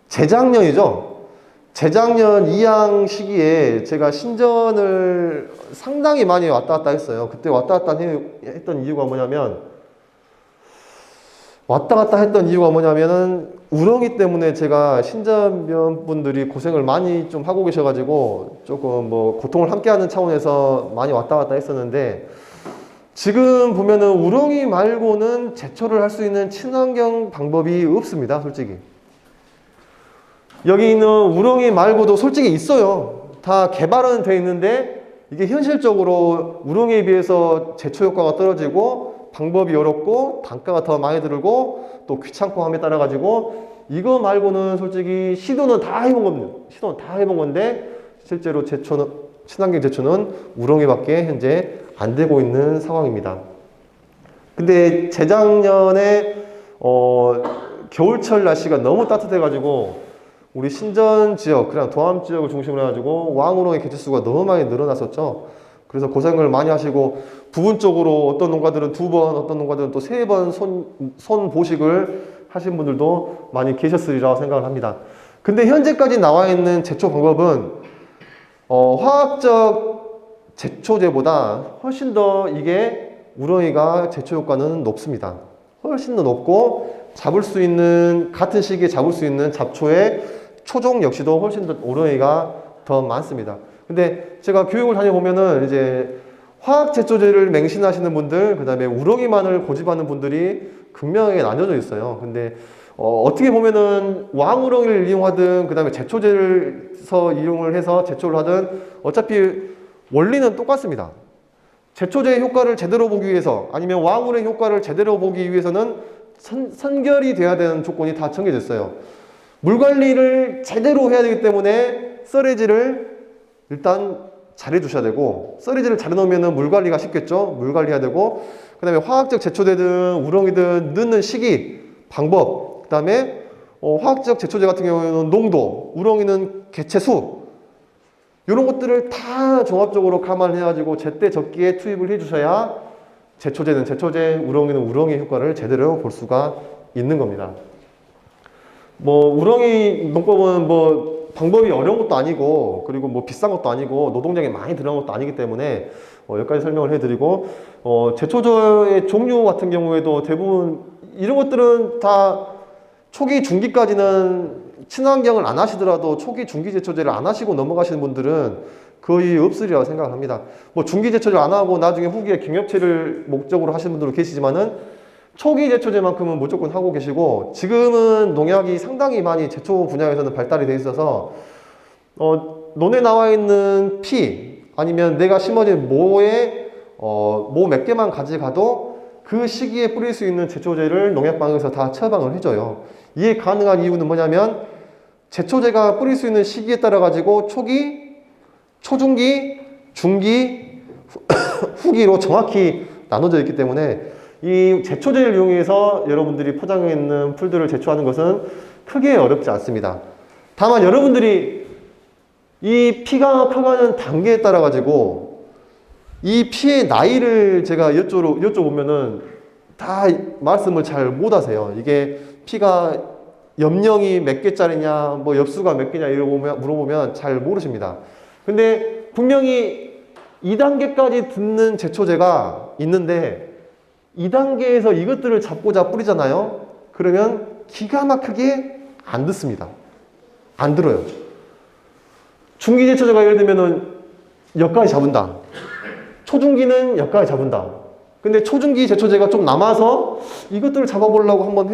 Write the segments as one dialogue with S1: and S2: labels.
S1: 재작년이죠. 재작년 이항 시기에 제가 신전을 상당히 많이 왔다 갔다 했어요. 그때 왔다 갔다 했던 이유가 뭐냐면은 우렁이 때문에 제가 신전면 분들이 고생을 많이 좀 하고 계셔가지고 조금 뭐 고통을 함께하는 차원에서 많이 왔다 갔다 했었는데, 지금 보면은 우렁이 말고는 제초를 할 수 있는 친환경 방법이 없습니다, 솔직히. 여기 있는 우렁이 말고도 솔직히 있어요. 다 개발은 돼 있는데 이게 현실적으로 우렁이에 비해서 제초 효과가 떨어지고 방법이 어렵고 단가가 더 많이 들고 또 귀찮고 함에 따라 가지고 이거 말고는 솔직히 시도는 다 해본 겁니다. 시도는 다 해본 건데 실제로 제초는, 친환경 제초는 우렁이밖에 현재 안 되고 있는 상황입니다. 근데 재작년에 겨울철 날씨가 너무 따뜻해 가지고 우리 신전 지역, 그냥 도암 지역을 중심으로 해가지고 왕우렁이 개체수가 너무 많이 늘어났었죠. 그래서 고생을 많이 하시고 부분적으로 어떤 농가들은 2번, 어떤 농가들은 또 3번 손 보식을 하신 분들도 많이 계셨으리라고 생각을 합니다. 근데 현재까지 나와 있는 제초 방법은 화학적 제초제보다 훨씬 더 이게 우렁이가 제초 효과는 높습니다. 훨씬 더 높고 잡을 수 있는, 같은 시기에 잡을 수 있는 잡초의 초종 역시도 훨씬 더 우렁이가 더 많습니다. 근데 제가 교육을 다녀보면은 이제 화학 제초제를 맹신하시는 분들, 그 다음에 우렁이만을 고집하는 분들이 극명하게 나뉘어져 있어요. 근데 어떻게 보면은 왕우렁이를 이용하든 그 다음에 제초제를 이용을 해서 제초를 하든 어차피 원리는 똑같습니다. 제초제의 효과를 제대로 보기 위해서 아니면 왕우렁이 효과를 제대로 보기 위해서는 선결이 돼야 되는 조건이 다 정해졌어요. 물 관리를 제대로 해야 되기 때문에 썰해지를 일단 잘 해주셔야 되고, 썰해지를 잘 해놓으면 물 관리가 쉽겠죠. 물 관리해야 되고, 그 다음에 화학적 제초제든 우렁이든 넣는 시기, 방법, 그 다음에 화학적 제초제 같은 경우에는 농도, 우렁이는 개체수, 이런 것들을 다 종합적으로 감안해가지고 제때 적기에 투입을 해주셔야 제초제는 제초제, 우렁이는 우렁이 효과를 제대로 볼 수가 있는 겁니다. 뭐 우렁이 농법은 뭐 방법이 어려운 것도 아니고, 그리고 뭐 비싼 것도 아니고, 노동력이 많이 들어간 것도 아니기 때문에 여기까지 설명을 해드리고, 제초제의 종류 같은 경우에도 대부분 이런 것들은 다 초기 중기까지는 친환경을 안 하시더라도 초기 중기 제초제를 안 하시고 넘어가시는 분들은 거의 없으리라고 생각을 합니다. 뭐 중기 제초제를 안 하고 나중에 후기에 경협체를 목적으로 하시는 분들도 계시지만은 초기 제초제만큼은 무조건 하고 계시고, 지금은 농약이 상당히 많이 제초 분야에서는 발달이 돼 있어서 논에 나와 있는 피 아니면 내가 심어진 모에 모 몇 개만 가져가도 그 시기에 뿌릴 수 있는 제초제를 농약방에서 다 처방을 해줘요. 이해 가능한 이유는 뭐냐면 제초제가 뿌릴 수 있는 시기에 따라 가지고 초기, 초중기, 중기, 후기로 정확히 나눠져 있기 때문에 이 제초제를 이용해서 여러분들이 포장해 있는 풀들을 제초하는 것은 크게 어렵지 않습니다. 다만 여러분들이 이 피가 커가는 단계에 따라 가지고 이 피의 나이를 제가 여쭤보면은 다 말씀을 잘 못 하세요. 이게 피가 엽령이 몇 개짜리냐, 뭐 엽수가 몇 개냐 이러고 물어보면 잘 모르십니다. 근데 분명히 2단계까지 듣는 제초제가 있는데 2단계에서 이것들을 잡고자 뿌리잖아요. 그러면 기가 막히게 안 듣습니다. 안 들어요. 중기 제초제가 예를 들면은 여기까지 잡은다. 초중기는 여기까지 잡은다. 근데 초중기 제초제가 좀 남아서 이것들을 잡아보려고 한번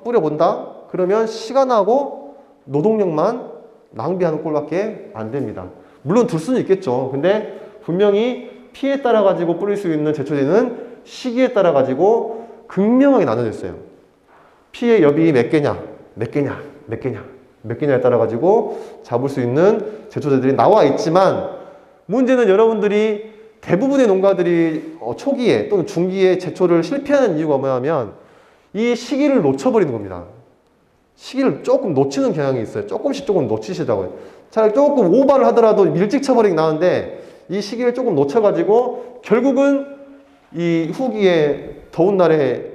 S1: 뿌려본다. 그러면 시간하고 노동력만 낭비하는 꼴밖에 안 됩니다. 물론 들 수는 있겠죠. 근데 분명히 피에 따라 가지고 뿌릴 수 있는 제초제는 시기에 따라 가지고 극명하게 나눠져 있어요. 피의 엽이 몇 개냐, 몇 개냐, 몇 개냐, 몇 개냐에 따라 가지고 잡을 수 있는 제초제들이 나와 있지만, 문제는 여러분들이 대부분의 농가들이 초기에 또는 중기에 제초를 실패하는 이유가 뭐냐면 이 시기를 놓쳐버리는 겁니다. 시기를 조금 놓치는 경향이 있어요. 조금씩 놓치시더라고요. 차라리 조금 오버를 하더라도 일찍 쳐버리긴 나는데 이 시기를 조금 놓쳐가지고 결국은 이 후기에 더운 날에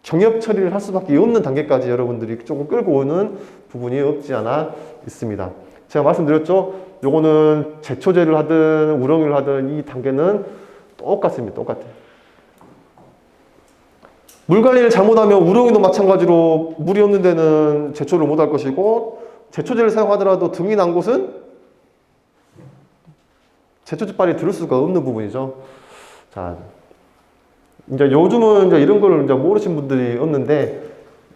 S1: 경협 처리를 할 수밖에 없는 단계까지 여러분들이 조금 끌고 오는 부분이 없지 않아 있습니다. 제가 말씀드렸죠? 요거는 제초제를 하든 우렁이를 하든 이 단계는 똑같습니다. 똑같아요. 물 관리를 잘못하면 우렁이도 마찬가지로 물이 없는 데는 제초를 못할 것이고, 제초제를 사용하더라도 등이 난 곳은 제초제빨이 들을 수가 없는 부분이죠. 자, 이제 요즘은 이제 이런 걸 이제 모르신 분들이 없는데,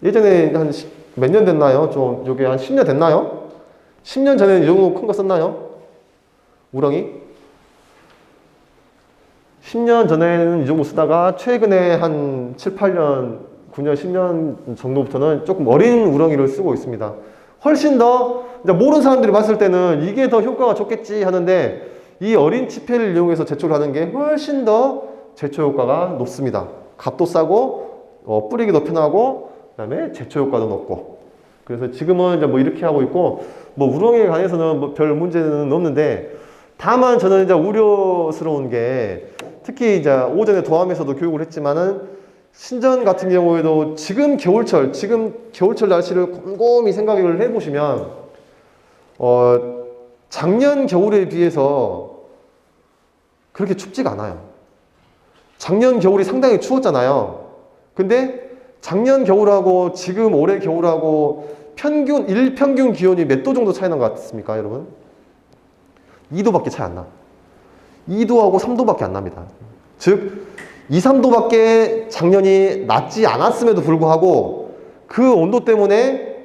S1: 예전에 한 몇 년 됐나요? 좀, 요게 한 10년 됐나요? 10년 전에는 이 정도 큰 거 썼나요? 우렁이? 10년 전에는 이 정도 쓰다가 최근에 한 7, 8년, 9년, 10년 정도부터는 조금 어린 우렁이를 쓰고 있습니다. 훨씬 더, 이제 모르는 사람들이 봤을 때는 이게 더 효과가 좋겠지 하는데, 이 어린 치패를 이용해서 제초를 하는 게 훨씬 더 제초 효과가 높습니다. 값도 싸고, 뿌리기도 편하고, 그 다음에 제초 효과도 높고. 그래서 지금은 이제 뭐 이렇게 하고 있고, 뭐 우렁이에 관해서는 뭐 별 문제는 없는데, 다만 저는 이제 우려스러운 게, 특히 이제 오전에 도함에서도 교육을 했지만은, 신전 같은 경우에도 지금 겨울철 날씨를 곰곰이 생각을 해보시면, 작년 겨울에 비해서 그렇게 춥지가 않아요. 작년 겨울이 상당히 추웠잖아요. 근데 작년 겨울하고 지금 올해 겨울하고 일평균 기온이 몇 도 정도 차이 난 것 같습니까, 여러분? 2도밖에 차이 안 나. 2도하고 3도밖에 안 납니다. 즉, 2, 3도밖에 작년이 낮지 않았음에도 불구하고 그 온도 때문에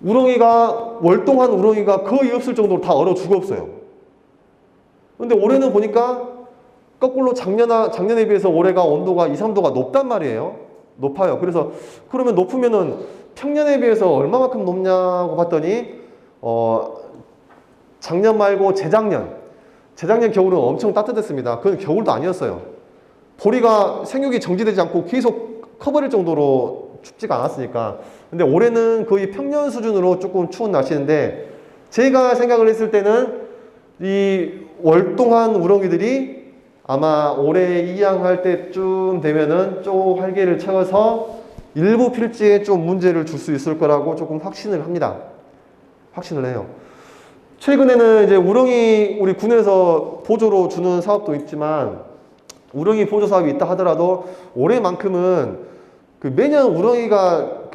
S1: 월동한 우렁이가 거의 없을 정도로 다 얼어 죽었어요. 근데 올해는 보니까 거꾸로 작년에 비해서 올해가 온도가 2, 3도가 높단 말이에요. 높아요. 그래서 그러면 높으면은 평년에 비해서 얼마만큼 높냐고 봤더니 작년 말고 재작년 겨울은 엄청 따뜻했습니다. 그건 겨울도 아니었어요. 보리가 생육이 정지되지 않고 계속 커버릴 정도로 춥지가 않았으니까. 근데 올해는 거의 평년 수준으로 조금 추운 날씨인데, 제가 생각을 했을 때는 이 월동한 우렁이들이 아마 올해 이양할 때쯤 되면은 좀 활기를 채워서 일부 필지에 좀 문제를 줄 수 있을 거라고 조금 확신을 합니다. 확신을 해요. 최근에는 이제 우렁이 우리 군에서 보조로 주는 사업도 있지만, 우렁이 보조 사업이 있다 하더라도 올해만큼은 매년 우렁이가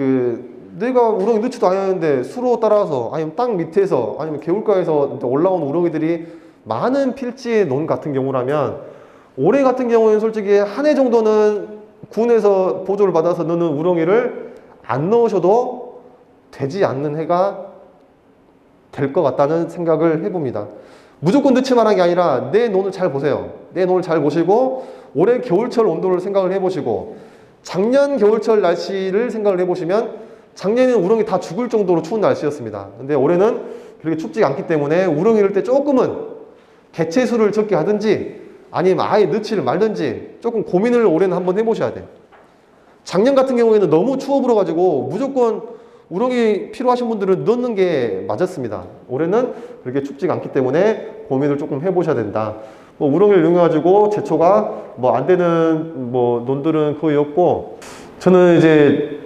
S1: 내가 우렁이 넣지도 않았는데 수로 따라서 아니면 땅 밑에서 아니면 개울가에서 올라온 우렁이들이 많은 필지에 논 같은 경우라면, 올해 같은 경우에는 솔직히 한 해 정도는 군에서 보조를 받아서 넣는 우렁이를 안 넣으셔도 되지 않는 해가 될 것 같다는 생각을 해봅니다. 무조건 넣지 말한 게 아니라 내 논을 잘 보세요. 내 논을 잘 보시고 올해 겨울철 온도를 생각을 해보시고 작년 겨울철 날씨를 생각을 해보시면, 작년에는 우렁이 다 죽을 정도로 추운 날씨였습니다. 근데 올해는 그렇게 춥지 않기 때문에 우렁이 넣을 때 조금은 개체수를 적게 하든지 아니면 아예 넣지를 말든지 조금 고민을 올해는 한번 해보셔야 돼요. 작년 같은 경우에는 너무 추워 불어가지고 무조건 우렁이 필요하신 분들은 넣는 게 맞았습니다. 올해는 그렇게 춥지가 않기 때문에 고민을 조금 해보셔야 된다. 뭐 우렁이를 이용해가지고 제초가 뭐 안 되는 뭐 논들은 거의 없고, 저는 이제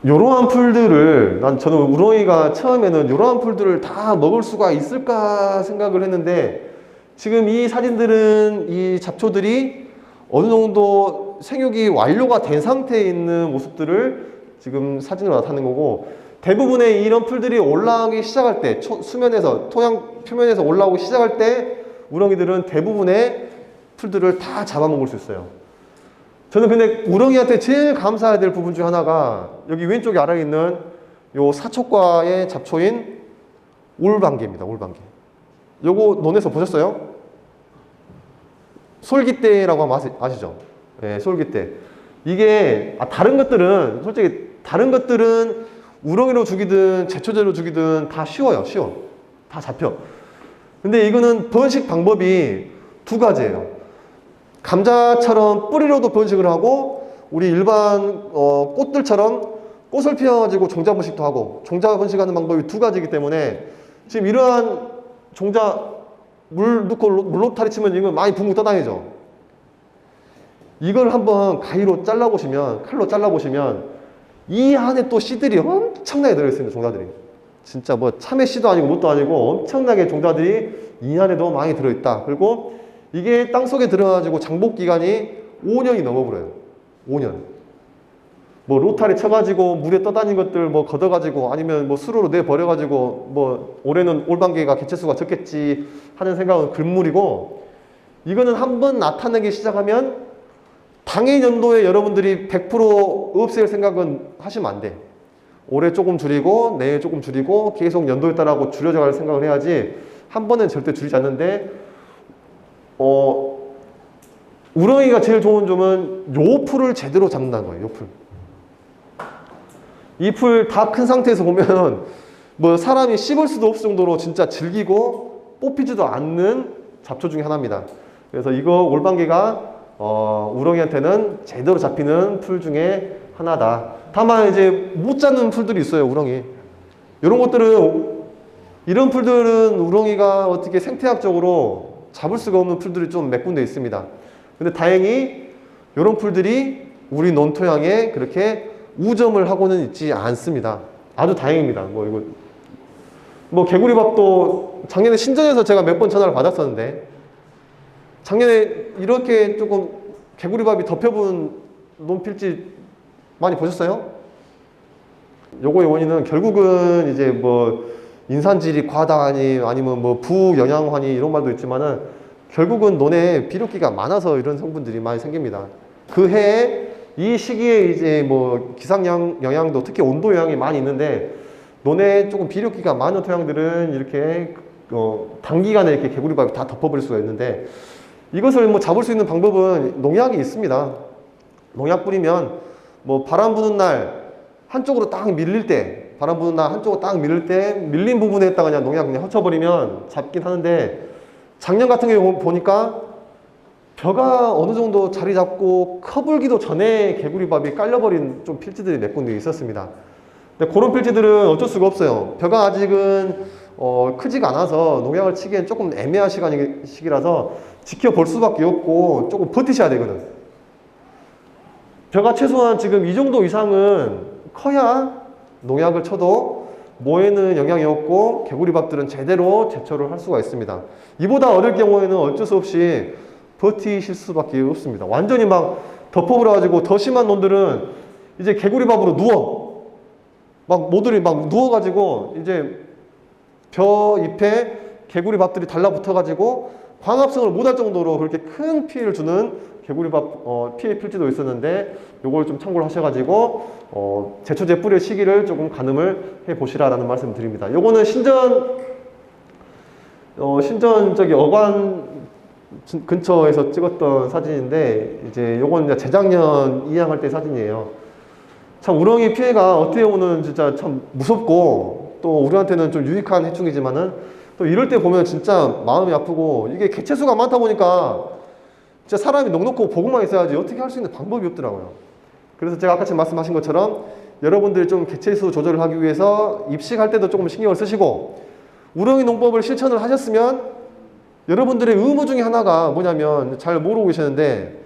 S1: 요러한 풀들을 저는 우렁이가 처음에는 요러한 풀들을 다 먹을 수가 있을까 생각을 했는데, 지금 이 사진들은 이 잡초들이 어느 정도 생육이 완료가 된 상태에 있는 모습들을 지금 사진으로 나타낸 거고, 대부분의 이런 풀들이 올라오기 시작할 때, 수면에서 토양 표면에서 올라오기 시작할 때 우렁이들은 대부분의 풀들을 다 잡아먹을 수 있어요. 저는 근데 우렁이한테 제일 감사해야 될 부분 중 하나가 여기 왼쪽에 아래에 있는 요 사촉과의 잡초인 올방개입니다. 올방개. 요거 논에서 보셨어요? 솔깃대라고 하면 아시죠? 네, 솔깃대. 이게 다른 것들은 솔직히 다른 것들은 우렁이로 죽이든 제초제로 죽이든 다 쉬워요. 쉬워. 다 잡혀. 근데 이거는 번식 방법이 두 가지예요. 감자처럼 뿌리로도 번식을 하고, 우리 일반 꽃들처럼 꽃을 피워가지고 종자 번식도 하고, 종자 번식하는 방법이 두 가지이기 때문에 지금 이러한 종자 물 넣고 물로 타리치면 이거 많이 붕붕 떠다니죠. 이걸 한번 가위로 잘라보시면, 칼로 잘라보시면 이 안에 또 씨들이 엄청나게 들어있습니다. 종자들이. 진짜 뭐 참외 씨도 아니고 뭣도 아니고 엄청나게 종자들이 이 안에도 많이 들어있다. 그리고 이게 땅속에 들어가지고 장복 기간이 5년이 넘어버려요. 5년. 뭐 로타리 쳐가지고 물에 떠다닌 것들 뭐 걷어가지고 아니면 뭐 수로로 내버려가지고 뭐 올해는 올방개가 개체수가 적겠지 하는 생각은 글물이고, 이거는 한번 나타나기 시작하면 당해 연도에 여러분들이 100% 없앨 생각은 하시면 안 돼. 올해 조금 줄이고 내일 조금 줄이고 계속 연도에 따라 줄여져 갈 생각을 해야지, 한 번은 절대 줄이지 않는데, 우렁이가 제일 좋은 점은 요 풀을 제대로 잡는다는 거예요. 요 풀. 이 풀 다 큰 상태에서 보면 뭐 사람이 씹을 수도 없을 정도로 진짜 질기고 뽑히지도 않는 잡초 중에 하나입니다. 그래서 이거 올방개가 우렁이한테는 제대로 잡히는 풀 중에 하나다. 다만 이제 못 잡는 풀들이 있어요. 우렁이. 이런 것들은, 이런 풀들은 우렁이가 어떻게 생태학적으로 잡을 수가 없는 풀들이 좀 몇 군데 있습니다. 근데 다행히 이런 풀들이 우리 논토양에 그렇게 우점을 하고는 있지 않습니다. 아주 다행입니다. 뭐 개구리밥도 작년에 신전에서 제가 몇 번 전화를 받았었는데, 작년에 이렇게 조금 개구리밥이 덮여본 논필지 많이 보셨어요? 요거의 원인은 결국은 이제 뭐 인산질이 과다하니 아니면 뭐 부영양화니 이런 말도 있지만은 결국은 논에 비료기가 많아서 이런 성분들이 많이 생깁니다. 그 해에 이 시기에 이제 뭐 기상 영향도, 특히 온도 영향이 많이 있는데, 논에 조금 비료기가 많은 토양들은 이렇게 단기간에 이렇게 개구리밥이 다 덮어버릴 수가 있는데, 이것을 뭐 잡을 수 있는 방법은 농약이 있습니다. 농약 뿌리면 뭐 바람 부는 날 한쪽으로 딱 밀릴 때, 바람 부는 날 한쪽으로 딱 밀릴 때 밀린 부분에다가 그냥 농약 그냥 헛쳐버리면 잡긴 하는데, 작년 같은 경우 보니까 벼가 어느 정도 자리 잡고 커불기도 전에 개구리밥이 깔려버린 좀 필지들이 몇 군데 있었습니다. 근데 그런 필지들은 어쩔 수가 없어요. 벼가 아직은 크지가 않아서 농약을 치기엔 조금 애매한 시기라서 지켜볼 수밖에 없고 조금 버티셔야 되거든. 벼가 최소한 지금 이 정도 이상은 커야 농약을 쳐도 모에는 영향이 없고 개구리밥들은 제대로 제초를 할 수가 있습니다. 이보다 어릴 경우에는 어쩔 수 없이 버티실 수밖에 없습니다. 완전히 막 덮어버려가지고 더 심한 놈들은 이제 개구리밥으로 누워. 막 모들이 막 누워가지고 이제 벼 잎에 개구리밥들이 달라붙어가지고 광합성을 못할 정도로 그렇게 큰 피해를 주는 개구리밥 피해 필지도 있었는데, 요걸 좀 참고를 하셔가지고 제초제 뿌릴 시기를 조금 가늠을 해 보시라라는 말씀 드립니다. 요거는 신전 저기 어관 근처에서 찍었던 사진인데, 이제 요건 이제 재작년 이양할 때 사진이에요. 참 우렁이 피해가 어떻게 보면 진짜 참 무섭고 또 우리한테는 좀 유익한 해충이지만은 또 이럴 때 보면 진짜 마음이 아프고, 이게 개체수가 많다 보니까 진짜 사람이 넉넉고 보고만 있어야지 어떻게 할 수 있는 방법이 없더라고요. 그래서 제가 아까 말씀하신 것처럼 여러분들이 좀 개체수 조절을 하기 위해서 입식할 때도 조금 신경을 쓰시고, 우렁이 농법을 실천을 하셨으면 여러분들의 의무 중에 하나가 뭐냐면, 잘 모르고 계시는데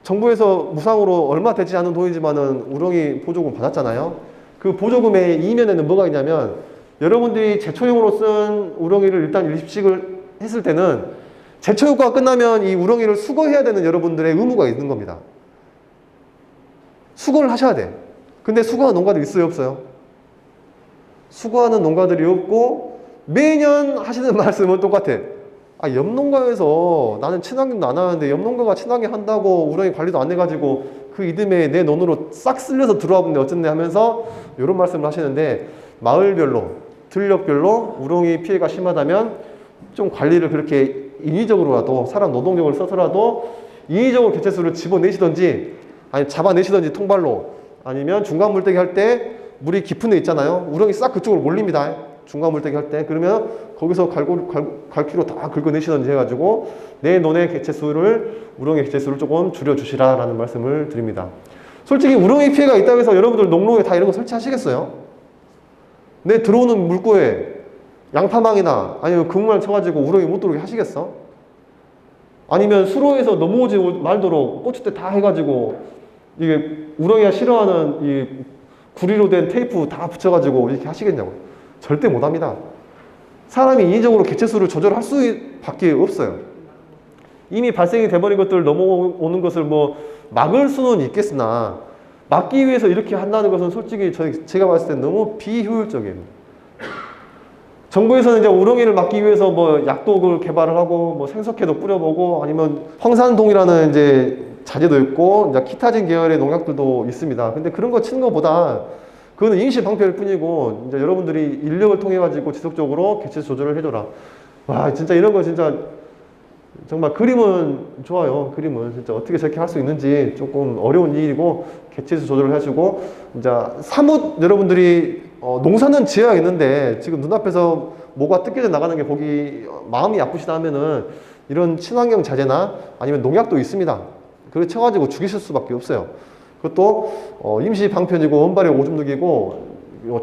S1: 정부에서 무상으로 얼마 되지 않은 돈이지만은 우렁이 보조금 받았잖아요. 그 보조금의 이면에는 뭐가 있냐면, 여러분들이 제초용으로 쓴 우렁이를 일단 입식을 했을 때는 제초 효과가 끝나면 이 우렁이를 수거해야 되는 여러분들의 의무가 있는 겁니다. 수거를 하셔야 돼. 근데 수거하는 농가들 있어요, 없어요? 수거하는 농가들이 없고 매년 하시는 말씀은 똑같아. 옆 농가에서 나는 친환경도 안 하는데 옆 농가가 친환경 한다고 우렁이 관리도 안 해가지고 그 이듬해 내 논으로 싹 쓸려서 들어와 본데 어쨌네 하면서 이런 말씀을 하시는데, 마을별로 들녘별로 우렁이 피해가 심하다면 좀 관리를 그렇게 인위적으로라도 사람 노동력을 써서라도 인위적으로 개체수를 집어내시던지, 아니 잡아내시던지 통발로, 아니면 중간 물때기 할 때 물이 깊은 데 있잖아요. 우렁이 싹 그쪽으로 몰립니다. 중간 물때기 할 때. 그러면 거기서 갈퀴로 다 긁어내시던지 해가지고 내 논의 개체수를, 우렁이 개체수를 조금 줄여주시라라는 말씀을 드립니다. 솔직히 우렁이 피해가 있다고 해서 여러분들 농로에 다 이런 거 설치하시겠어요? 내 들어오는 물고에 양파망이나 아니면 그물망 쳐가지고 우렁이 못 들어오게 하시겠어? 아니면 수로에서 넘어오지 말도록 고추대 다 해가지고 이게 우렁이가 싫어하는 이 구리로 된 테이프 다 붙여가지고 이렇게 하시겠냐고요. 절대 못합니다. 사람이 인위적으로 개체수를 조절할 수밖에 없어요. 이미 발생이 돼버린 것들 넘어오는 것을 뭐 막을 수는 있겠으나 막기 위해서 이렇게 한다는 것은 솔직히 제가 봤을 때 너무 비효율적이에요. 정부에서는 이제 우렁이를 막기 위해서 뭐 약독을 개발을 하고 뭐 생석회도 뿌려보고 아니면 황산동이라는 이제 자재도 있고 이제 키타진 계열의 농약들도 있습니다. 근데 그런 거 치는 것보다 그거는 임시 방편일 뿐이고 이제 여러분들이 인력을 통해 가지고 지속적으로 개체수 조절을 해줘라. 와 진짜 이런 거 진짜 정말 그림은 좋아요. 그림은 진짜 어떻게 저렇게 할 수 있는지 조금 어려운 일이고 개체수 조절을 하시고 이제 사뭇 여러분들이 농사는 지어야겠는데 지금 눈앞에서 뭐가 뜯겨져 나가는 게 보기 마음이 아프시다 하면은 이런 친환경 자재나 아니면 농약도 있습니다. 그걸 쳐가지고 죽이실 수밖에 없어요. 그것도 임시 방편이고 원발의 오줌 누기고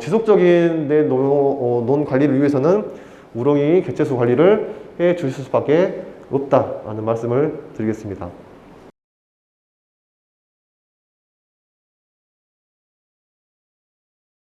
S1: 지속적인 내 논 관리를 위해서는 우렁이 개체수 관리를 해 주실 수밖에 없다라는 말씀을 드리겠습니다.